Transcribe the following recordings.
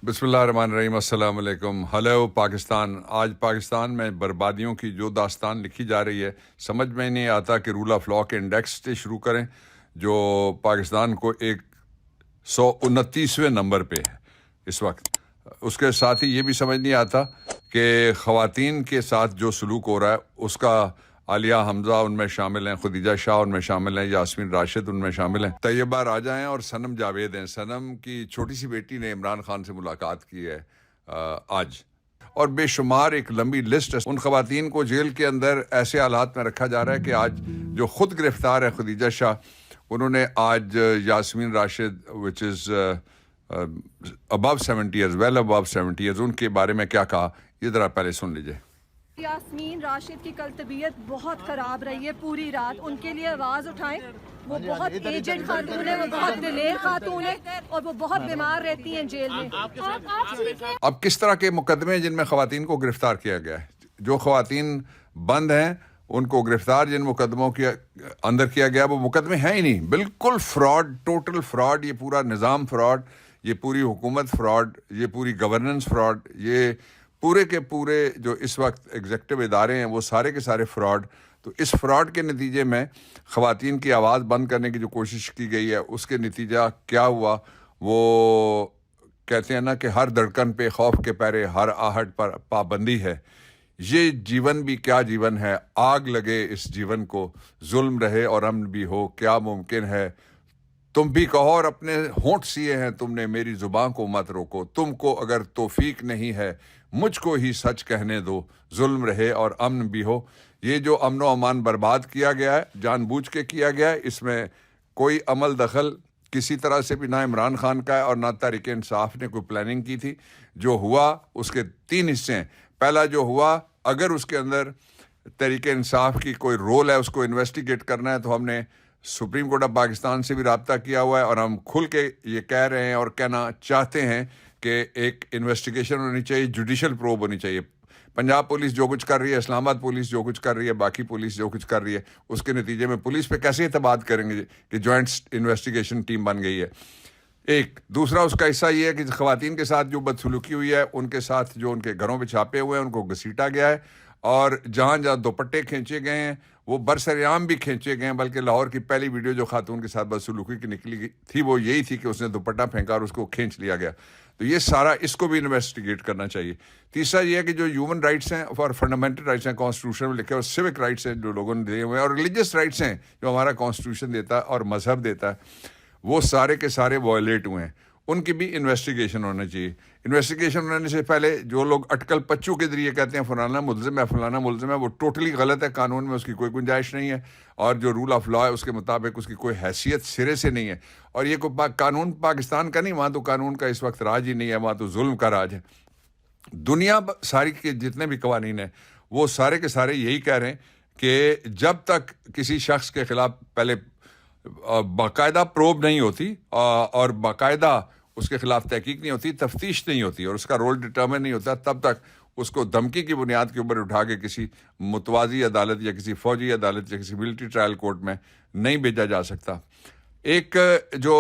बिस्मिल्लाहिर्रहमानिर्रहीम, अस्सलाम वालेकुम। हेलो पाकिस्तान। आज पाकिस्तान में बर्बादियों की जो दास्तान लिखी जा रही है, समझ में नहीं आता कि रूल ऑफ लॉ के इंडेक्स से शुरू करें जो पाकिस्तान को एक 129वें नंबर पे है इस वक्त। उसके साथ ही ये भी समझ नहीं आता कि ख़वातीन के साथ जो सलूक हो रहा है उसका आलिया हमजा उनमें शामिल हैं, खुदीजा शाह उनमें शामिल हैं, यास्मीन राशिद उनमें शामिल हैं, तैयबा राजा हैं और सनम जावेद हैं। सनम की छोटी सी बेटी ने इमरान खान से मुलाकात की है आज। और बेशुमार एक लंबी लिस्ट है उन ख़वातीन को जेल के अंदर ऐसे हालात में रखा जा रहा है कि आज जो खुद गिरफ्तार है खुदीजा शाह, उन्होंने आज Yasmeen Rashid which is above 70 years, well above 70 years, उनके बारे में क्या कहा, ये ज़रा पहले सुन लीजिए। यास्मीन राशिद की कल तबीयत बहुत ख़राब रही है पूरी रात, उनके लिए आवाज़ उठाएं। वो बहुत एजेड खातून है, वो बहुत दिलेर खातून है और वो बहुत बीमार रहती हैं जेल में। अब किस तरह के मुकदमे जिनमें ख़वातीन को गिरफ्तार किया गया है, जो ख़वातीन बंद हैं उनको गिरफ्तार जिन मुकदमों के अंदर किया गया वो मुकदमे हैं ही नहीं, बिल्कुल फ्रॉड, टोटल फ्रॉड। ये पूरा निज़ाम फ्रॉड, ये पूरी हुकूमत फ्रॉड, ये पूरी गवर्नेंस फ्रॉड, ये पूरे के पूरे जो इस वक्त एग्जेक्टिव इदारे हैं वो सारे के सारे फ्रॉड। तो इस फ्रॉड के नतीजे में ख़वातीन की आवाज़ बंद करने की जो कोशिश की गई है उसके नतीजा क्या हुआ, वो कहते हैं ना कि हर धड़कन पे खौफ के पहरे, हर आहट पर पाबंदी है। ये जीवन भी क्या जीवन है, आग लगे इस जीवन को, जुल्म रहे और अमन भी हो, क्या मुमकिन है। तुम भी कहो और अपने होंठ सिए हैं तुमने, मेरी जुबान को मत रोको। तुमको अगर तौफीक नहीं है मुझको ही सच कहने दो, जुल्म रहे और अमन भी हो। ये जो अमन व अमान बर्बाद किया गया है, जानबूझ के किया गया है, इसमें कोई अमल दखल किसी तरह से भी ना इमरान खान का है और ना तहरीक इंसाफ ने कोई प्लानिंग की थी। जो हुआ उसके 3 हिस्से हैं। पहला जो हुआ, अगर उसके अंदर तहरीक इंसाफ की कोई रोल है, उसको इन्वेस्टिगेट करना है, तो हमने सुप्रीम कोर्ट ऑफ पाकिस्तान से भी रब्ता किया हुआ है और हम खुल के ये कह रहे हैं और कहना चाहते हैं कि एक इन्वेस्टिगेशन होनी चाहिए, जुडिशल प्रोब होनी चाहिए। पंजाब पुलिस जो कुछ कर रही है, इस्लामाबाद पुलिस जो कुछ कर रही है, बाकी पुलिस जो कुछ कर रही है, उसके नतीजे में पुलिस पे कैसे एतबाद करेंगे कि जॉइंट इन्वेस्टिगेशन टीम बन गई है। एक दूसरा उसका हिस्सा ये है कि ख़वातीन के साथ जो बदसलूकी हुई है, उनके साथ जो उनके घरों पे छापे हुए हैं उनको घसीटा गया है और जहाँ जहाँ दुपट्टे खींचे गए हैं वो बरसरेआम भी खींचे गए हैं। बल्कि लाहौर की पहली वीडियो जो खातून के साथ बदसलूकी की निकली थी वो यही थी कि उसने दुपट्टा फेंका और उसको खींच लिया गया। तो ये सारा, इसको भी इन्वेस्टिगेट करना चाहिए। तीसरा ये है कि जो ह्यूमन राइट्स हैं और फंडामेंटल राइट्स हैं, कॉन्स्टिट्यूशन में लिखे और सिविक राइट्स हैं जो लोगों ने दिए हुए हैं, और रिलीजियस राइट्स हैं जो हमारा कॉन्स्टिट्यूशन देता है और मजहब देता है, वो सारे के सारे वायलेट हुए हैं। उनकी भी इन्वेस्टिगेशन होना चाहिए। इन्वेस्टिगेशन होने से पहले जो लोग अटकल पच्चू के जरिए कहते हैं फलाना मुल्ज़िम है, फलाना मुल्ज़िम है, वो टोटली गलत है। कानून में उसकी कोई गुंजाइश नहीं है और जो रूल ऑफ लॉ है उसके मुताबिक उसकी कोई हैसियत सिरे से नहीं है। और ये कोई कानून पाकिस्तान का नहीं, वहाँ तो कानून का इस वक्त राज ही नहीं है, वहाँ तो जुल्म का राज है। दुनिया सारी के जितने भी कवानीन हैं वो सारे के सारे यही कह रहे हैं कि जब तक किसी शख्स के खिलाफ पहले बाकायदा प्रोब नहीं होती और बाकायदा उसके खिलाफ तहकीक नहीं होती, तफ्तीश नहीं होती और उसका रोल डिटर्मिन नहीं होता, तब तक उसको धमकी की बुनियाद के ऊपर उठा के किसी मुतवाज़ी अदालत या किसी फ़ौजी अदालत या किसी मिलिट्री ट्रायल कोर्ट में नहीं भेजा जा सकता। एक जो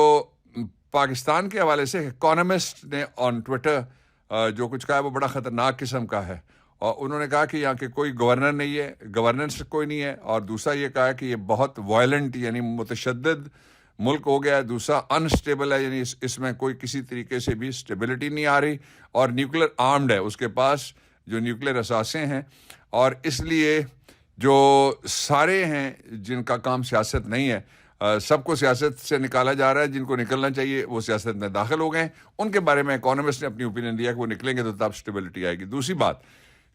पाकिस्तान के हवाले से इकोनॉमिस्ट ने ऑन ट्विटर जो कुछ कहा है वो बड़ा ख़तरनाक किस्म का है। और उन्होंने कहा कि यहाँ के कोई गवर्नर नहीं है, गवर्नेंस कोई नहीं है, और दूसरा ये कहा है कि ये बहुत वायलेंट यानी मुतशद्दिद मुल्क हो गया है। दूसरा अनस्टेबल है, यानी इसमें कोई किसी तरीके से भी स्टेबिलिटी नहीं आ रही, और न्यूक्लियर आर्म्ड है, उसके पास जो न्यूक्लियर असासे हैं, और इसलिए जो सारे हैं जिनका काम सियासत नहीं है, सबको सियासत से निकाला जा रहा है। जिनको निकलना चाहिए वो सियासत में दाखिल हो गए। उनके बारे में इकोनॉमिस्ट ने अपनी ओपिनियन दिया कि वो निकलेंगे तो तब स्टेबिलिटी आएगी। दूसरी बात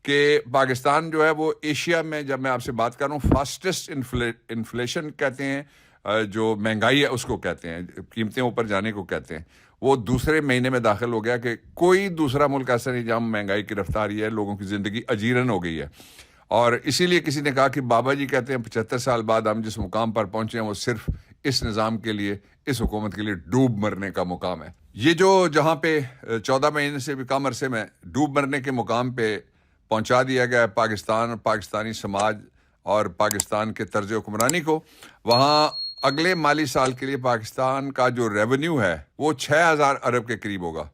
कि पाकिस्तान जो है वो एशिया में, जब मैं आपसे बात कर रहा हूँ, फास्टेस्ट इन्फ्लेशन कहते हैं, जो महंगाई है उसको कहते हैं, कीमतें ऊपर जाने को कहते हैं, वो दूसरे महीने में दाखिल हो गया कि कोई दूसरा मुल्क ऐसा नहीं जहाँ महंगाई की रफ्तार है, लोगों की ज़िंदगी अजीरन हो गई है। और इसीलिए किसी ने कहा कि बाबा जी कहते हैं 75 साल बाद हम जिस मुकाम पर पहुँचे हैं वो सिर्फ इस निज़ाम के लिए, इस हुकूमत के लिए डूब मरने का मुकाम है। ये जो जहाँ पे 14 महीने से भी कम अरसे में डूब मरने के मुकाम पे पहुँचा दिया गया है पाकिस्तान, पाकिस्तानी समाज और पाकिस्तान के तर्ज हुक्मरानी को, वहाँ अगले माली साल के लिए पाकिस्तान का जो रेवेन्यू है वो 6000 अरब के करीब होगा।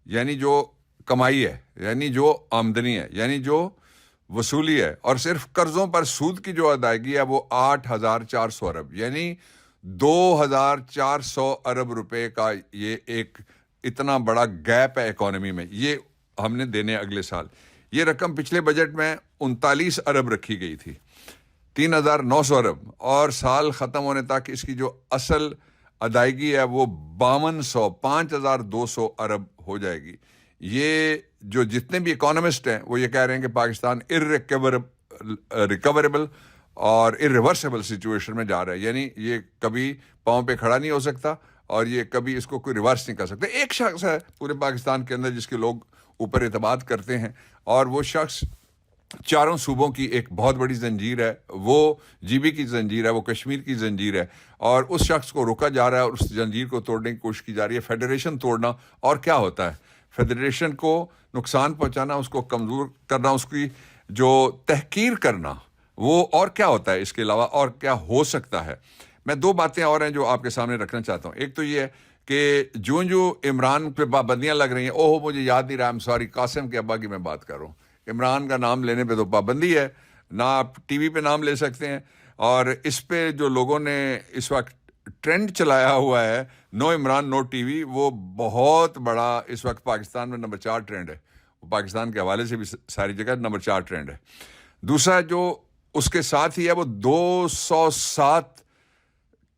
یعنی جو کمائی ہے، یعنی جو آمدنی ہے، یعنی جو وصولی ہے، اور صرف قرضوں پر سود کی جو ادائیگی ہے وہ 8,400 ارب، یعنی 2,400 ارب روپے کا یہ ایک اتنا بڑا گیپ ہے اکانومی میں، یہ ہم نے دینے اگلے سال۔ یہ رقم پچھلے بجٹ میں 39 ارب رکھی گئی تھی، 3,900 ارب، اور سال ختم ہونے تک اس کی جو اصل ادائیگی ہے وہ 5,200 ارب ہو جائے گی۔ یہ جو جتنے بھی اکانومسٹ ہیں وہ یہ کہہ رہے ہیں کہ پاکستان ریکوریبل اور ارریورسیبل سچویشن میں جا رہا ہے، یعنی یہ کبھی پاؤں پہ کھڑا نہیں ہو سکتا اور یہ کبھی اس کو کوئی ریورس نہیں کر سکتا۔ ایک شخص ہے پورے پاکستان کے اندر جس کے لوگ اوپر اعتماد کرتے ہیں، اور وہ شخص چاروں صوبوں کی ایک بہت بڑی زنجیر ہے، وہ جی بی کی زنجیر ہے، وہ کشمیر کی زنجیر ہے، اور اس شخص کو روکا جا رہا ہے اور اس زنجیر کو توڑنے کی کوشش کی جا رہی ہے۔ فیڈریشن توڑنا اور کیا ہوتا ہے؟ فیڈریشن کو نقصان پہنچانا، اس کو کمزور کرنا، اس کی جو تحقیر کرنا، وہ اور کیا ہوتا ہے اس کے علاوہ، اور کیا ہو سکتا ہے؟ میں دو باتیں اور ہیں جو آپ کے سامنے رکھنا چاہتا ہوں۔ ایک تو یہ ہے کہ جو عمران پہ پابندیاں لگ رہی ہیں، اوہ مجھے یاد نہیں رہا، سوری، قاسم کے ابا کی میں بات کر رہا ہوں۔ عمران کا نام لینے پہ تو پابندی ہے، نہ آپ ٹی وی پہ نام لے سکتے ہیں، اور اس پہ جو لوگوں نے اس وقت ٹرینڈ چلایا ہوا ہے، نو عمران نو ٹی وی، وہ بہت بڑا اس وقت پاکستان میں نمبر 4 ٹرینڈ ہے، وہ پاکستان کے حوالے سے بھی ساری جگہ نمبر 4 ٹرینڈ ہے۔ دوسرا جو اس کے ساتھ ہی ہے، وہ 207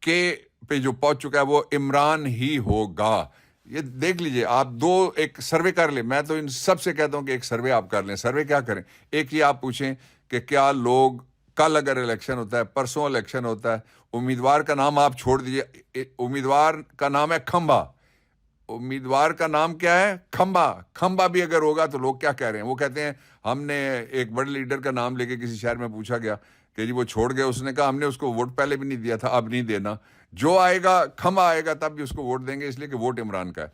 کے پہ جو پہنچ چکا ہے، وہ عمران ہی ہوگا۔ یہ دیکھ لیجئے آپ، ایک سروے کر لیں، میں تو ان سب سے کہتا ہوں کہ ایک سروے آپ کر لیں۔ سروے کیا کریں؟ ایک یہ آپ پوچھیں کہ کیا لوگ کل اگر الیکشن ہوتا ہے، پرسوں الیکشن ہوتا ہے، امیدوار کا نام آپ چھوڑ دیجئے، امیدوار کا نام ہے کھمبا، امیدوار کا نام کیا ہے؟ کھمبا بھی اگر ہوگا تو لوگ کیا کہہ رہے ہیں؟ وہ کہتے ہیں ہم نے ایک بڑے لیڈر کا نام لے کے کسی شہر میں پوچھا گیا کہ جی وہ چھوڑ گئے، اس نے کہا ہم نے اس کو ووٹ پہلے بھی نہیں دیا تھا، اب نہیں دینا، جو آئے گا کھمبا آئے گا تب بھی اس کو ووٹ دیں گے، اس لیے کہ ووٹ عمران کا ہے،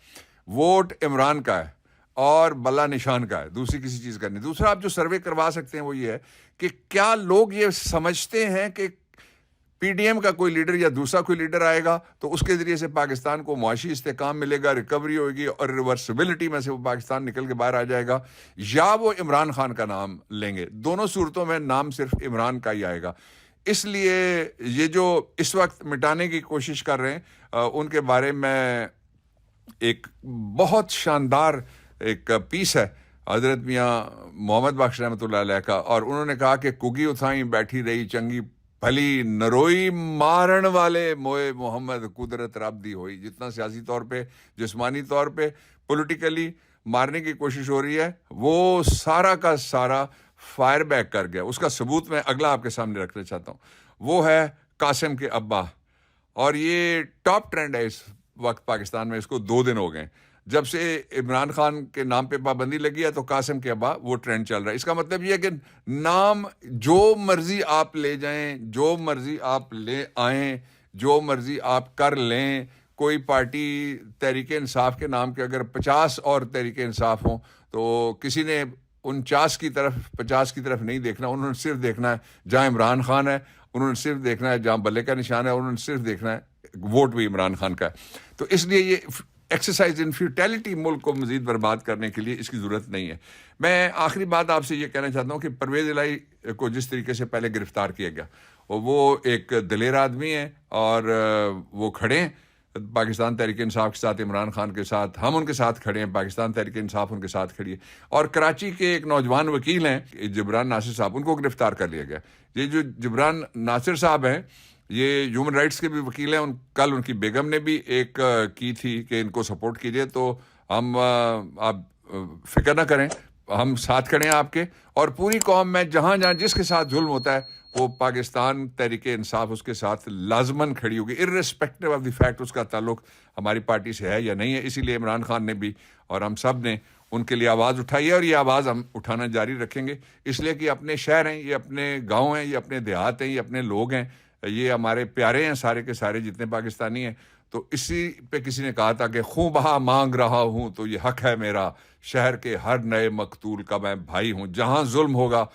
ووٹ عمران کا ہے اور بلا نشان کا ہے، دوسری کسی چیز کا نہیں۔ دوسرا آپ جو سروے کروا سکتے ہیں وہ یہ ہے کہ کیا لوگ یہ سمجھتے ہیں کہ پی ڈی ایم کا کوئی لیڈر یا دوسرا کوئی لیڈر آئے گا تو اس کے ذریعے سے پاکستان کو معاشی استحکام ملے گا، ریکوری ہوگی اور ریورسبلٹی میں سے وہ پاکستان نکل کے باہر آ جائے گا، یا وہ عمران خان کا نام لیں گے؟ دونوں صورتوں میں نام صرف عمران کا ہی آئے گا۔ اس لیے یہ جو اس وقت مٹانے کی کوشش کر رہے ہیں، ان کے بارے میں ایک بہت شاندار ایک پیس ہے حضرت میاں محمد بخش رحمۃ اللہ علیہ کا، اور انہوں نے کہا کہ کگی اتھائیں بیٹھی رہی چنگی بھلی نروئی مارن والے موئے محمد قدرت رب دی ہوئی۔ جتنا سیاسی طور پہ، جسمانی طور پہ، پولیٹیکلی مارنے کی کوشش ہو رہی ہے، وہ سارا کا سارا فائر بیک کر گیا۔ اس کا ثبوت میں اگلا آپ کے سامنے رکھنا چاہتا ہوں، وہ ہے قاسم کے ابا، اور یہ ٹاپ ٹرینڈ ہے اس وقت پاکستان میں۔ اس کو 2 دن ہو گئے جب سے عمران خان کے نام پہ پابندی لگی ہے، تو قاسم کے ابا وہ ٹرینڈ چل رہا ہے۔ اس کا مطلب یہ ہے کہ نام جو مرضی آپ لے جائیں، جو مرضی آپ لے آئیں، جو مرضی آپ کر لیں، کوئی پارٹی تحریک انصاف کے نام کے اگر 50 اور تحریک انصاف ہوں تو کسی نے 49 کی طرف 50 کی طرف نہیں دیکھنا، انہوں نے صرف دیکھنا ہے جہاں عمران خان ہے، انہوں نے صرف دیکھنا ہے جہاں بلے کا نشان ہے، انہوں نے صرف دیکھنا ہے ووٹ بھی عمران خان کا ہے۔ تو اس لیے یہ ایکسرسائز ان فیوٹیلٹی ملک کو مزید برباد کرنے کے لیے اس کی ضرورت نہیں ہے۔ میں آخری بات آپ سے یہ کہنا چاہتا ہوں کہ پرویز الہی کو جس طریقے سے پہلے گرفتار کیا گیا، وہ ایک دلیر آدمی ہے اور وہ کھڑے ہیں پاکستان تحریک انصاف کے ساتھ، عمران خان کے ساتھ، ہم ان کے ساتھ کھڑے ہیں، پاکستان تحریک انصاف ان کے ساتھ کھڑی ہے۔ اور کراچی کے ایک نوجوان وکیل ہیں جبران ناصر صاحب، ان کو گرفتار کر لیا گیا۔ یہ جو جبران ناصر صاحب ہیں، یہ ہیومن رائٹس کے بھی وکیل ہیں۔ کل ان کی بیگم نے بھی ایک کی تھی کہ ان کو سپورٹ کیجیے، تو ہم آپ فکر نہ کریں، ہم ساتھ کھڑے ہیں آپ کے، اور پوری قوم میں جہاں جہاں جس کے ساتھ ظلم ہوتا ہے وہ پاکستان تحریک انصاف اس کے ساتھ لازماً کھڑی ہوگی، ارریسپیکٹو آف دی فیکٹ اس کا تعلق ہماری پارٹی سے ہے یا نہیں ہے۔ اسی لیے عمران خان نے بھی اور ہم سب نے ان کے لیے آواز اٹھائی ہے، اور یہ آواز ہم اٹھانا جاری رکھیں گے، اس لیے کہ اپنے شہر ہیں، یہ اپنے گاؤں ہیں، یہ اپنے دیہات ہیں، یہ اپنے لوگ ہیں، یہ ہمارے پیارے ہیں سارے کے سارے جتنے پاکستانی ہیں۔ تو اسی پہ کسی نے کہا تھا کہ خوں بہا مانگ رہا ہوں تو یہ حق ہے میرا، شہر کے ہر نئے مقتول کا میں بھائی ہوں۔ جہاں ظلم ہوگا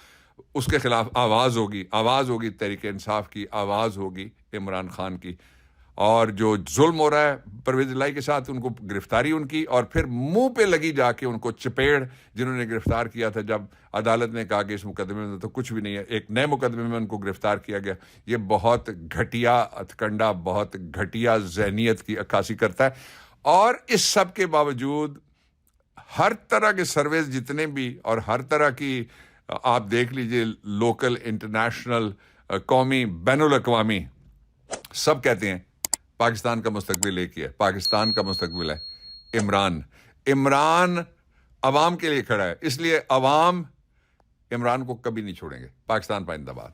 اس کے خلاف آواز ہوگی، آواز ہوگی تحریک انصاف کی، آواز ہوگی عمران خان کی۔ اور جو ظلم ہو رہا ہے پرویز الہی کے ساتھ، ان کو گرفتاری ان کی، اور پھر منہ پہ لگی جا کے ان کو چپیڑ، جنہوں نے گرفتار کیا تھا جب عدالت نے کہا کہ اس مقدمے میں تو کچھ بھی نہیں ہے، ایک نئے مقدمے میں ان کو گرفتار کیا گیا. یہ بہت گھٹیا ہتھکنڈا، بہت گھٹیا ذہنیت کی عکاسی کرتا ہے. اور اس سب کے باوجود ہر طرح کے سرویز جتنے بھی، اور ہر طرح کی آپ دیکھ لیجئے، لوکل، انٹرنیشنل، قومی، بین الاقوامی، سب کہتے ہیں پاکستان کا مستقبل ایک ہی ہے، پاکستان کا مستقبل ہے عمران عوام کے لیے کھڑا ہے، اس لیے عوام عمران کو کبھی نہیں چھوڑیں گے. پاکستان پائندہ باد.